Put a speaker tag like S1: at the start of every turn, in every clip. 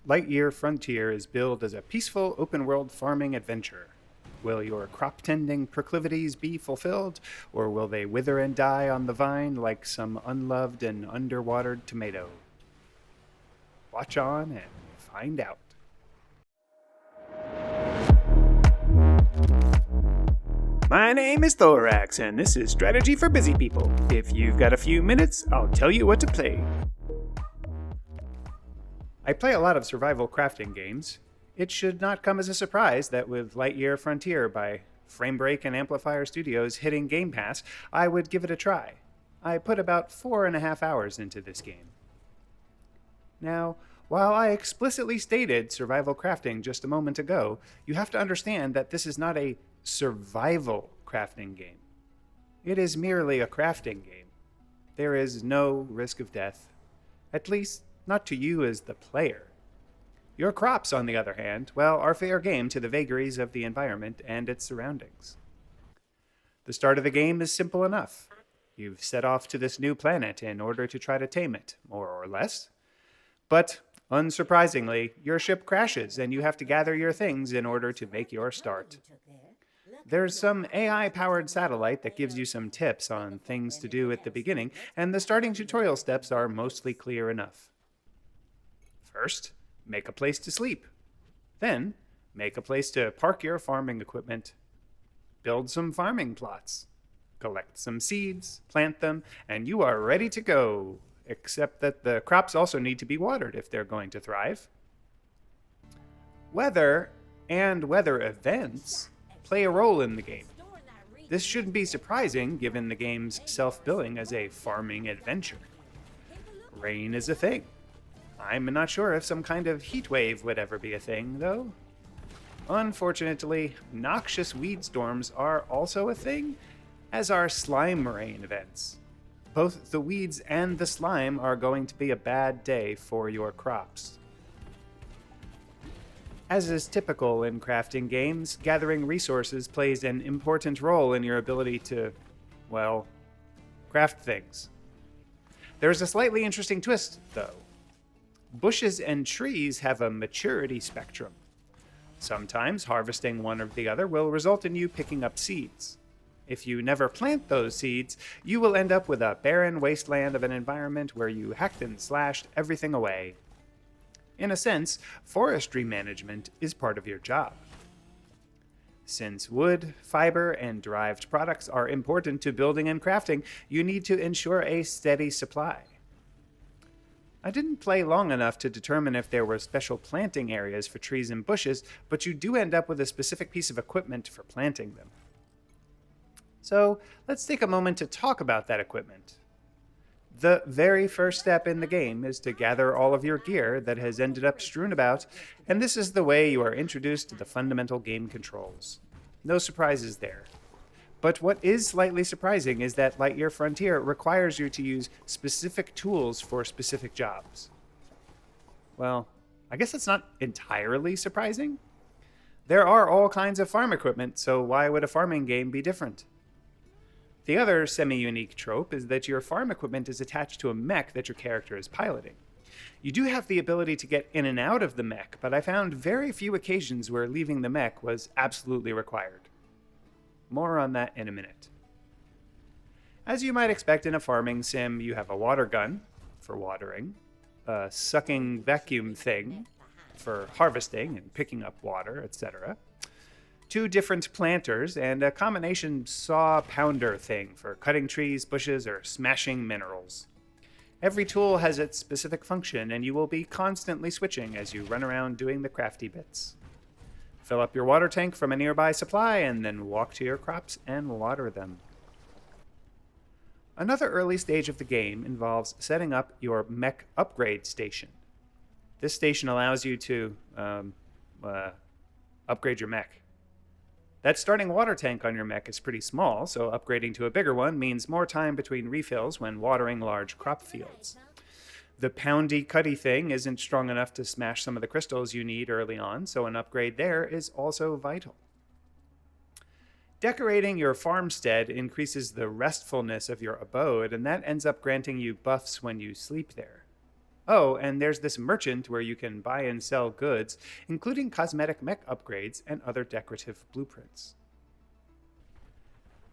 S1: Lightyear Frontier is billed as a peaceful, open world farming adventure. Will your crop tending proclivities be fulfilled, or will they wither and die on the vine like some unloved and underwatered tomato? Watch on and find out. My name is Thoraxe, and this is Strategy for Busy People. If you've got a few minutes, I'll tell you what to play. I play a lot of survival crafting games. It should not come as a surprise that with Lightyear Frontier by Framebreak and Amplifier Studios hitting Game Pass, I would give it a try. I put about 4.5 hours into this game. Now, while I explicitly stated survival crafting just a moment ago, you have to understand that this is not a survival crafting game. It is merely a crafting game. There is no risk of death, at least not to you as the player. Your crops, on the other hand, well, are fair game to the vagaries of the environment and its surroundings. The start of the game is simple enough. You've set off to this new planet in order to try to tame it, more or less. But, unsurprisingly, your ship crashes and you have to gather your things in order to make your start. There's some AI-powered satellite that gives you some tips on things to do at the beginning, and the starting tutorial steps are mostly clear enough. First, make a place to sleep. Then, make a place to park your farming equipment. Build some farming plots. Collect some seeds, plant them, and you are ready to go. Except that the crops also need to be watered if they're going to thrive. Weather and weather events play a role in the game. This shouldn't be surprising given the game's self-billing as a farming adventure. Rain is a thing. I'm not sure if some kind of heat wave would ever be a thing, though. Unfortunately, noxious weed storms are also a thing, as are slime rain events. Both the weeds and the slime are going to be a bad day for your crops. As is typical in crafting games, gathering resources plays an important role in your ability to, well, craft things. There's a slightly interesting twist, though. Bushes and trees have a maturity spectrum. Sometimes harvesting one or the other will result in you picking up seeds. If you never plant those seeds, you will end up with a barren wasteland of an environment where you hacked and slashed everything away. In a sense, forestry management is part of your job. Since wood, fiber, and derived products are important to building and crafting, you need to ensure a steady supply. I didn't play long enough to determine if there were special planting areas for trees and bushes, but you do end up with a specific piece of equipment for planting them. So, let's take a moment to talk about that equipment. The very first step in the game is to gather all of your gear that has ended up strewn about, and this is the way you are introduced to the fundamental game controls. No surprises there. But what is slightly surprising is that Lightyear Frontier requires you to use specific tools for specific jobs. Well, I guess that's not entirely surprising. There are all kinds of farm equipment, so why would a farming game be different? The other semi-unique trope is that your farm equipment is attached to a mech that your character is piloting. You do have the ability to get in and out of the mech, but I found very few occasions where leaving the mech was absolutely required. More on that in a minute. As you might expect in a farming sim, you have a water gun for watering, a sucking vacuum thing for harvesting and picking up water, etc., 2 different planters, and a combination saw pounder thing for cutting trees, bushes, or smashing minerals. Every tool has its specific function, and you will be constantly switching as you run around doing the crafty bits. Fill up your water tank from a nearby supply, and then walk to your crops and water them. Another early stage of the game involves setting up your mech upgrade station. This station allows you to upgrade your mech. That starting water tank on your mech is pretty small, so upgrading to a bigger one means more time between refills when watering large crop fields. The poundy cutty thing isn't strong enough to smash some of the crystals you need early on, so an upgrade there is also vital. Decorating your farmstead increases the restfulness of your abode, and that ends up granting you buffs when you sleep there. Oh, and there's this merchant where you can buy and sell goods, including cosmetic mech upgrades and other decorative blueprints.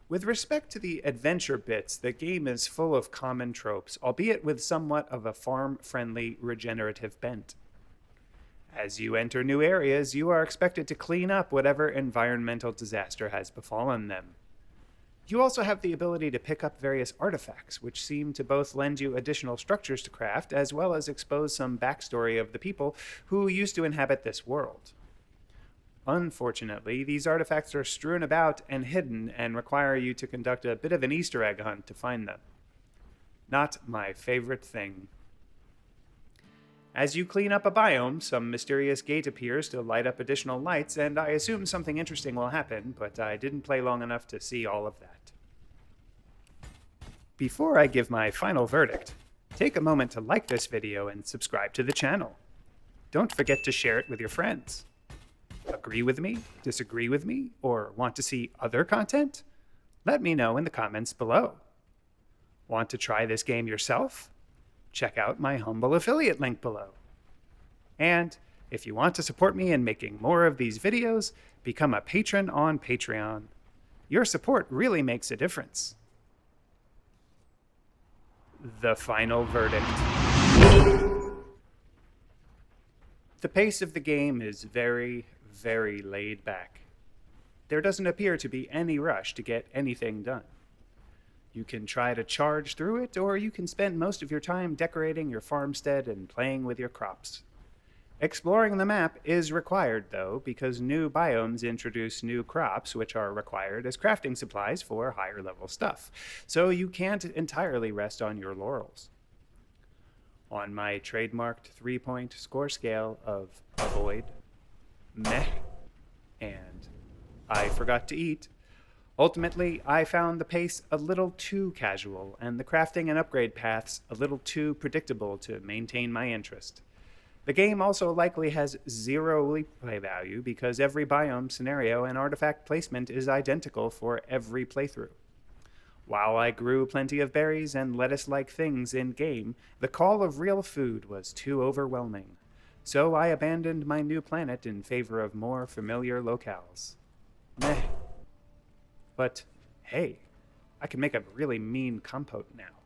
S1: With respect to the adventure bits, the game is full of common tropes, albeit with somewhat of a farm friendly regenerative bent. As you enter new areas, you are expected to clean up whatever environmental disaster has befallen them. You also have the ability to pick up various artifacts, which seem to both lend you additional structures to craft, as well as expose some backstory of the people who used to inhabit this world. Unfortunately, these artifacts are strewn about and hidden and require you to conduct a bit of an Easter egg hunt to find them. Not my favorite thing. As you clean up a biome, some mysterious gate appears to light up additional lights, and I assume something interesting will happen, but I didn't play long enough to see all of that. Before I give my final verdict, take a moment to like this video and subscribe to the channel. Don't forget to share it with your friends. Agree with me, disagree with me, or want to see other content? Let me know in the comments below. Want to try this game yourself? Check out my humble affiliate link below. And if you want to support me in making more of these videos, become a patron on Patreon. Your support really makes a difference. The final verdict. The pace of the game is very, very laid back. There doesn't appear to be any rush to get anything done. You can try to charge through it, or you can spend most of your time decorating your farmstead and playing with your crops. Exploring the map is required, though, because new biomes introduce new crops, which are required as crafting supplies for higher level stuff, so you can't entirely rest on your laurels. On my trademarked 3-point score scale of avoid, meh, and I forgot to eat, ultimately, I found the pace a little too casual and the crafting and upgrade paths a little too predictable to maintain my interest. The game also likely has zero replay value because every biome, scenario, and artifact placement is identical for every playthrough. While I grew plenty of berries and lettuce-like things in-game, the call of real food was too overwhelming. So I abandoned my new planet in favor of more familiar locales. Meh. But, hey, I can make a really mean compote now.